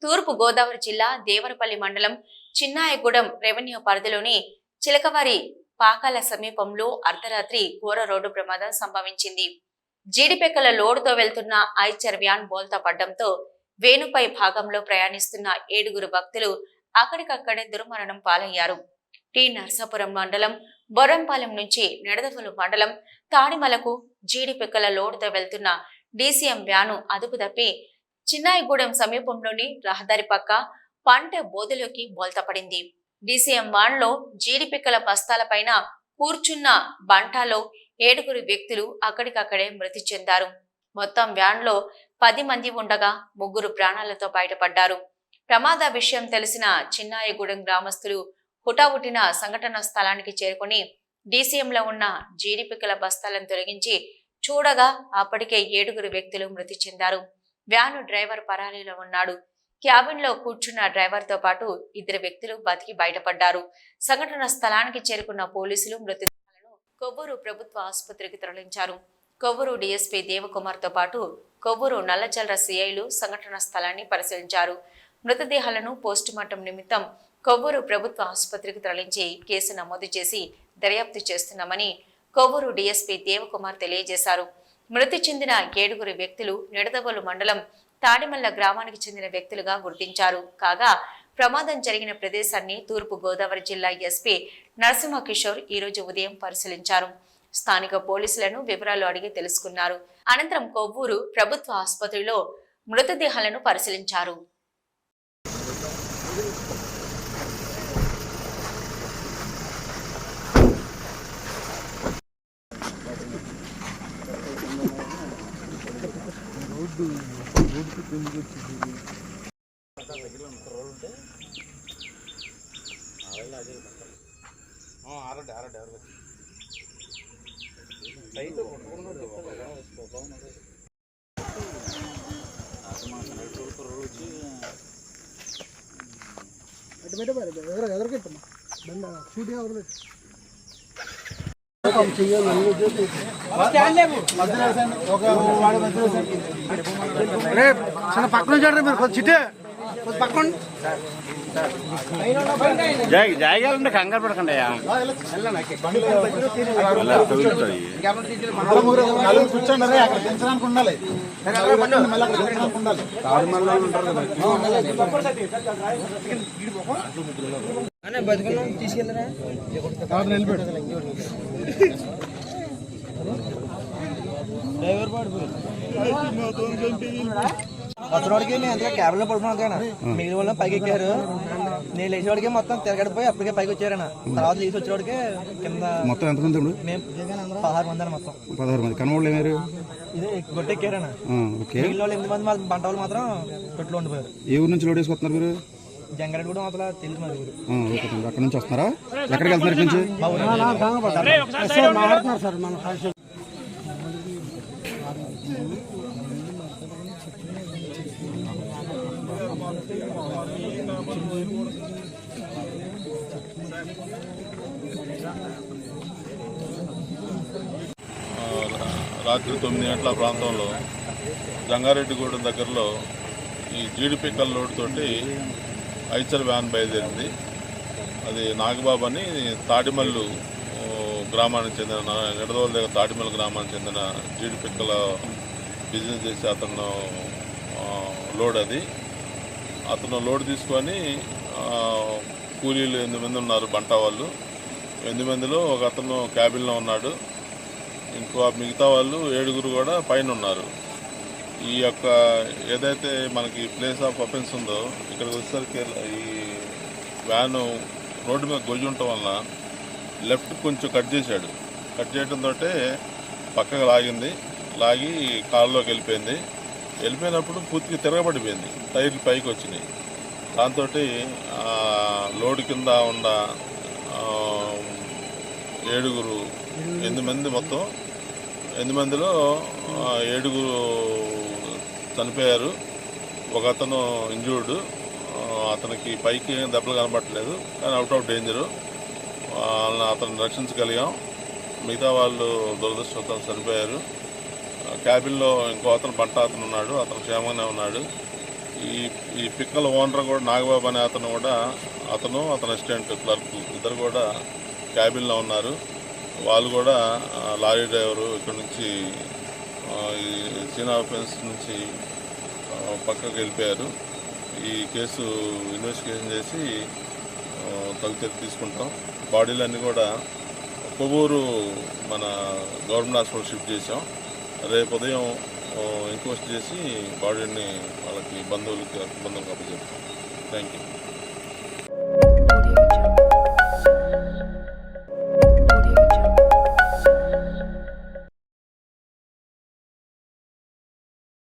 తూర్పు గోదావరి జిల్లా దేవరపల్లి మండలం చిన్నాయగూడెం రెవెన్యూ పరిధిలోని చిలకవారి పాకాల సమీపంలో అర్ధరాత్రి ఘోర రోడ్డు ప్రమాదం సంభవించింది. జీడిపెక్కల లోడుతో వెళ్తున్న ఐచర్ వ్యాన్ బోల్తా పడ్డంతో వేణుపై భాగంలో ప్రయాణిస్తున్న 7 భక్తులు అక్కడికక్కడే దుర్మరణం పాలయ్యారు. టి నర్సాపురం మండలం బొర్రంపాలెం నుంచి నిడదవోలు మండలం తాడిమలకు జీడిపెక్కల లోడుతో వెళ్తున్న డీసీఎం వ్యాను అదుపు తప్పి చిన్నాయగూడెం సమీపంలోని రహదారి పక్క పంట బోధలోకి బోల్తపడింది. డీసీఎం వ్యాన్ లో జీడిపిక్కల బస్తాలపైన కూర్చున్న బంటాలో 7 వ్యక్తులు అక్కడికక్కడే మృతి చెందారు. మొత్తం వ్యాన్ లో 10 మంది ఉండగా 3 ప్రాణాలతో బయటపడ్డారు. ప్రమాద విషయం తెలిసిన చిన్నాయగూడెం గ్రామస్తులు హుటాహుటిన సంఘటన స్థలానికి చేరుకుని డీసీఎంలో ఉన్న జీడిపిక్కల బస్తాలను తొలగించి చూడగా అప్పటికే 7 వ్యక్తులు మృతి చెందారు. వ్యాను డ్రైవర్ పరారీలో ఉన్నాడు. క్యాబిన్ లో కూర్చున్న డ్రైవర్ తో పాటు 2 వ్యక్తులు బతికి బయటపడ్డారు. సంఘటన స్థలానికి చేరుకున్న పోలీసులు మృతదేహాలను కొవ్వూరు ప్రభుత్వ ఆసుపత్రికి తరలించారు. కొవ్వూరు డీఎస్పీ దేవకుమార్ తో పాటు కొవ్వూరు నల్లజల్ల సిఐలు సంఘటన స్థలాన్ని పరిశీలించారు. మృతదేహాలను పోస్టుమార్టం నిమిత్తం కొవ్వూరు ప్రభుత్వ ఆసుపత్రికి తరలించి కేసు నమోదు చేసి దర్యాప్తు చేస్తున్నామని కొవ్వూరు డీఎస్పీ దేవకుమార్ తెలియజేశారు. మృతి చెందిన 7 వ్యక్తులు నిడదవోలు మండలం తాడిమల్ల గ్రామానికి చెందిన వ్యక్తులుగా గుర్తించారు. కాగా ప్రమాదం జరిగిన ప్రదేశాన్ని తూర్పు గోదావరి జిల్లా ఎస్పీ నరసింహ కిషోర్ ఈ రోజు ఉదయం పరిశీలించారు. స్థానిక పోలీసులను వివరాలు అడిగి తెలుసుకున్నారు. అనంతరం కొవ్వూరు ప్రభుత్వ ఆసుపత్రిలో మృతదేహాలను పరిశీలించారు. పక్కన చూడండి మీరు కొంచెం చిట్టే పక్కన జాయిగా కంగారు పడకండి. కూర్చోండి అక్కడ పెంచడానికి ఉండాలి. బతుకున్నాం తీసుకెళ్ళరా డ్రైవర్ అతడికి నేను అంతగా క్యాబ్ లో పడుకున్నాను కదా, మిగిలిన వాళ్ళు పైకి ఎక్కారు. నేను లేచేవాడికి మొత్తం తిరగడిపోయి అప్పటికే పైకి వచ్చారన్న. తర్వాత లేచి వచ్చేవాడికి కింద మొత్తం ఎంతమంది? మేము 16 మంది అన్న. మొత్తం 16 మంది కనవాళ్ళు ఏమారు ఇదే గొట్టెక్కారన్న. మిగిలిన వాళ్ళు 8 మంది బంట వాళ్ళు మాత్రం కొట్లో ఉండిపోయారు. ఏ ఊరు నుంచి లోడ్ వేసుకొస్తున్నారు మీరు? జంగారెడ్డి కూడా అసలు తెలుసు మరి ఊరు. అక్కడ నుంచి వస్తున్నారా? ఎక్కడికి వెళ్తున్నారు? నుంచి మాట్లాడుతున్నారు సార్. మన రాత్రి 9 గంటల ప్రాంతంలో జంగారెడ్డిగూడెం దగ్గరలో ఈ జీడిపిక్కల లోడ్ తోటి ఐచర్ వ్యాన్ బయలుదేరింది. అది నాగబాబు అని తాడిమల్లు గ్రామానికి చెందిన, నిడదవోలు దగ్గర తాడిమల్లు గ్రామానికి చెందిన జీడిపిక్కల బిజినెస్ చేసే అతను లోడ్ అది. అతను లోడ్ తీసుకొని కూలీలు 8 మంది ఉన్నారు, బంటా వాళ్ళు. 8 మందిలో ఒక అతను క్యాబిన్లో ఉన్నాడు. ఇంకో మిగతా వాళ్ళు 7 కూడా పైన ఉన్నారు. ఈ యొక్క ఏదైతే మనకి ప్లేస్ ఆఫ్ అఫెన్స్ ఉందో ఇక్కడికి వచ్చేసరికి ఈ వ్యాను రోడ్డు మీద గొజ్జు ఉండటం వల్ల లెఫ్ట్ కొంచెం కట్ చేశాడు. కట్ చేయడంతో పక్కకు లాగి కారులోకి వెళ్ళిపోయినప్పుడు పూర్తిగా తిరగబడిపోయింది. టైర్లు పైకి వచ్చినాయి. దాంతో లోడ్ కింద ఉన్న 8 మంది, మొత్తం 8 మందిలో 7 చనిపోయారు. ఒక అతను ఇంజూర్డ్. అతనికి పైకి దెబ్బలు కనబట్టలేదు, కానీ అవుట్ ఆఫ్ డేంజరు. అతను రక్షించగలిగాం. మిగతా వాళ్ళు దురదృష్టవశాత్తు చనిపోయారు. క్యాబిన్లో ఇంకో అతను బంట అతను ఉన్నాడు, అతను క్షేమంగానే ఉన్నాడు. ఈ పిక్కల ఓనర్ కూడా నాగబాబు అనే అతను అతను అసిస్టెంట్ క్లర్క్ ఇద్దరు కూడా క్యాబిన్లో ఉన్నారు. వాళ్ళు కూడా లారీ డ్రైవరు ఇక్కడ నుంచి ఈ చీనా ఫెన్స్ నుంచి పక్కకు వెళ్ళిపోయారు. ఈ కేసు ఇన్వెస్టిగేషన్ చేసి తగు తీసుకుంటాం. బాడీలన్నీ కూడా కొవ్వూరు మన గవర్నమెంట్ హాస్పిటల్ షిఫ్ట్ చేసాం. రేపు ఉదయం ఇంక్వెస్ట్ చేసి బాడీని వాళ్ళకి బంధువులకు అప్పచెప్తాం. Thank you.